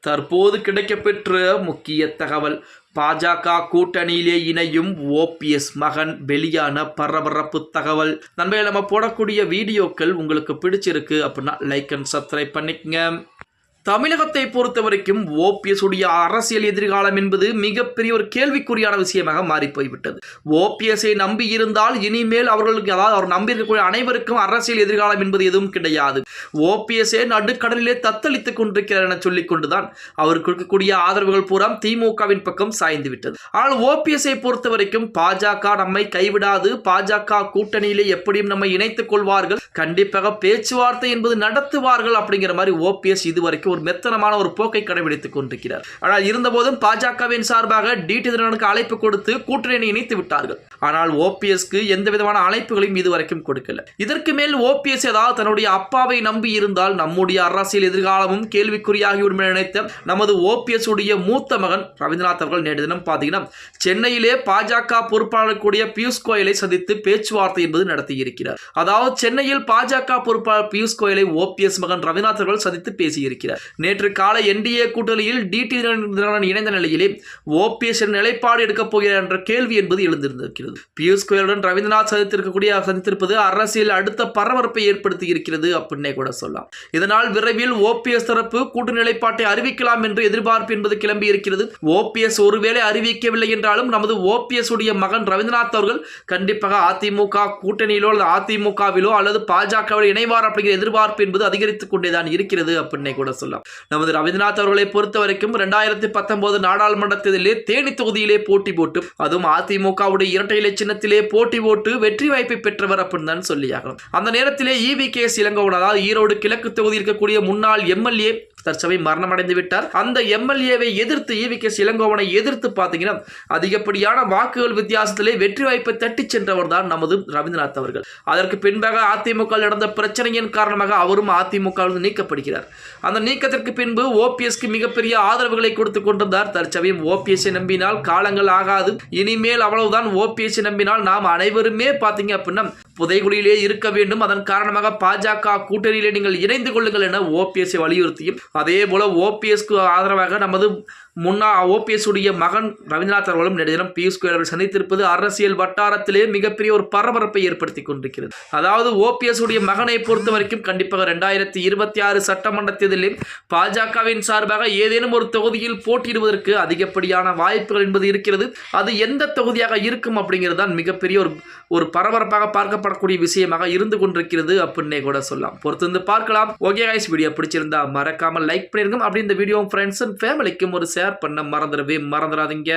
தற்போது கிடைக்கப்பெற்ற முக்கிய தகவல். பாஜக கூட்டணியிலே இணையும் ஓபிஎஸ் மகன் வெளியான பரபரப்பு தகவல். நண்பர்களே, நம்ம போடக்கூடிய வீடியோக்கள் உங்களுக்கு பிடிச்சிருக்கு அப்படின்னா லைக் அண்ட் சப்ஸ்கிரைப் பண்ணிக்கங்க. தமிழகத்தை பொறுத்த வரைக்கும் ஓபிஎஸ் உடைய அரசியல் எதிர்காலம் என்பது மிகப்பெரிய ஒரு கேள்விக்குறியான விஷயமாக மாறி போய்விட்டது. ஓபிஎஸ்ஐ நம்பி இருந்தால் இனிமேல் அவர்களுக்கு, அதாவது அவர் நம்பி இருக்கக்கூடிய அனைவருக்கும் அரசியல் எதிர்காலம் என்பது எதுவும் கிடையாது. ஓபிஎஸ்ஐ நடுக்கடலிலே தத்தளித்துக் கொண்டிருக்கிறார் என சொல்லிக் கொண்டுதான் அவருக்கு இருக்கக்கூடிய ஆதரவுகள் பூரா திமுகவின் பக்கம் சாய்ந்து விட்டது. ஆனால் ஓபிஎஸ்ஐ பொறுத்த வரைக்கும் பாஜக நம்மை கைவிடாது, பாஜக கூட்டணியிலே எப்படியும் நம்மை இணைத்துக் கொள்வார்கள், கண்டிப்பாக பேச்சுவார்த்தை என்பது நடத்துவார்கள் அப்படிங்கிற மாதிரி ஓபிஎஸ் இதுவரைக்கும் ஒரு மெத்தனமான ஒரு போக்கை கடைபிடித்துக் கொண்டிருக்கிறார். ஆனால் இருந்தபோதும் பாஜகவின் சார்பாக டிடி தினகரனுக்கு அழைப்பு கொடுத்து கூட்டணி இணைத்து விட்டார்கள். ஆனால் ஓபிஎஸ்க்கு எந்த விதமான அழைப்புகளையும் இதுவரைக்கும் கொடுக்கல. இதற்கு மேல் ஓபிஎஸ் ஏதாவது தன்னுடைய அப்பாவை நம்பி இருந்தால் நம்முடைய அரசியல் எதிர்காலமும் கேள்விக்குறியாகிவிடும் என நினைத்த நமது ஓபிஎஸ் உடைய மூத்த மகன் ரவீந்திரநாத் அவர்கள் நேற்று தினம் பார்த்தீங்கன்னா சென்னையிலே பாஜக பொறுப்பாளர் கூடிய பியூஷ் கோயலை சந்தித்து பேச்சுவார்த்தை என்பது நடத்தியிருக்கிறார். அதாவது சென்னையில் பாஜக பொறுப்பாளர் பியூஷ் கோயலை ஓபிஎஸ் மகன் ரவீந்திரநாத் அவர்கள் சந்தித்து பேசியிருக்கிறார். நேற்று காலை என்டிஏ கூட்டணியில் டிடி தினகரன் இணைந்த நிலையிலே ஓபிஎஸ் நிலைப்பாடு எடுக்கப் போகிறார் என்ற கேள்வி என்பது எழுந்திருந்திருக்கிறது. பியூஷ் கோயலுடன் ரவீந்திரநாத் சந்தித்திருப்பது அரசியல் அடுத்த பரபரப்பை ஏற்படுத்தி இருக்கிறது அப்படின்னே கூட சொல்லலாம். இதனால் விரைவில் ஓபிஎஸ் தரப்பு கூட்டணி நிலைப்பாட்டை அறிவிக்கலாம் என்று எதிர்பார்ப்பு என்பது கிளம்பி இருக்கிறது. ஓபிஎஸ் ஒருவேளை அறிவிக்கவில்லை என்றாலும் நமது ஓபிஎஸ் உடைய மகன் ரவீந்திரநாத் அவர்கள் கண்டிப்பாக அதிமுக கூட்டணியிலோ அல்லது அதிமுகவிலோ அல்லது பாஜகவில் இணைவார் அப்படிங்கிற எதிர்பார்ப்பு என்பது அதிகரித்துக் கொண்டேதான் இருக்கிறது அப்படின்னே கூட சொல்லலாம். நமது ரவீந்திரநாத் அவர்களை பொறுத்த வரைக்கும் 2019 நாடாளுமன்ற தேர்தலிலே தேனி தொகுதியிலே போட்டி போட்டு, அதுவும் அதிமுகவுடைய இரட்டை இலை சின்னத்திலே போட்டி போட்டு வெற்றி வாய்ப்பை பெற்றவர் அப்படின்னு தான் சொல்லியாகணும். அந்த நேரத்திலே EVKS இளங்கோவன், அதாவது ஈரோடு கிழக்கு தொகுதியில் இருக்கக்கூடிய முன்னாள் எம்எல்ஏ தற்சமயம் மரணம் அடைந்து விட்டார். அந்த எம்எல்ஏவை எதிர்த்து EVKS இளங்கோவனை எதிர்த்து பார்த்தீங்கன்னா அதிகப்படியான வாக்குகள் வித்தியாசத்திலே வெற்றி வாய்ப்பை தட்டி சென்றவர் தான் நமது ரவீந்திரநாத் அவர்கள். அதற்கு பின்பாக அதிமுக நடந்த பிரச்சனையின் காரணமாக அவரும் அதிமுக நீக்கப்படுகிறார். அந்த நீக்கத்திற்கு பின்பு ஓபிஎஸ்க்கு மிகப்பெரிய ஆதரவுகளை கொடுத்துக் கொண்டிருந்தார். தற்சமயம் ஓபிஎஸ்ஐ நம்பினால் காலங்கள் ஆகாது, இனிமேல் அவ்வளவுதான், ஓபிஎஸ்ஐ நம்பினால் நாம் அனைவருமே பார்த்தீங்க அப்படின்னா புதைகுழியிலே இருக்க வேண்டும், அதன் காரணமாக பாஜக கூட்டணியிலே நீங்கள் இணைந்து கொள்ளுங்கள் என ஓபிஎஸ்ஐ வலியுறுத்தியும், அதே போல ஓபிஎஸ்க்கு ஆதரவாக நமது முன்னாள் ஓபிஎஸ் உடைய மகன் ரவீந்திரநாத் அவர்களும் நேற்று தினம் பியூஷ் கோயல் அவர்கள் சந்தித்திருப்பது அரசியல் வட்டாரத்திலே மிகப்பெரிய ஒரு பரபரப்பை ஏற்படுத்தி கொண்டிருக்கிறது. அதாவது ஓபிஎஸ் உடைய மகனை பொறுத்த வரைக்கும் கண்டிப்பாக 2026 சட்டமன்ற தேர்தலில் பாஜகவின் சார்பாக ஏதேனும் ஒரு தொகுதியில் போட்டியிடுவதற்கு அதிகப்படியான வாய்ப்புகள் என்பது இருக்கிறது. அது எந்த தொகுதியாக இருக்கும் அப்படிங்கிறது தான் மிகப்பெரிய ஒரு பரபரப்பாக பார்க்கப்படக்கூடிய விஷயமாக இருந்து கொண்டிருக்கிறது அப்படின்னே கூட சொல்லலாம். பொறுத்திருந்து பார்க்கலாம். ஓகே கைஸ், வீடியோ பிடிச்சிருந்தா மறக்காமல் லைக் பண்ணிருங்க. அப்படி இந்த வீடியோ ஃப்ரெண்ட்ஸ் அண்ட் ஃபேமிலிக்கும் ஒரு ஷேர் பண்ண மறந்துடாதீங்க.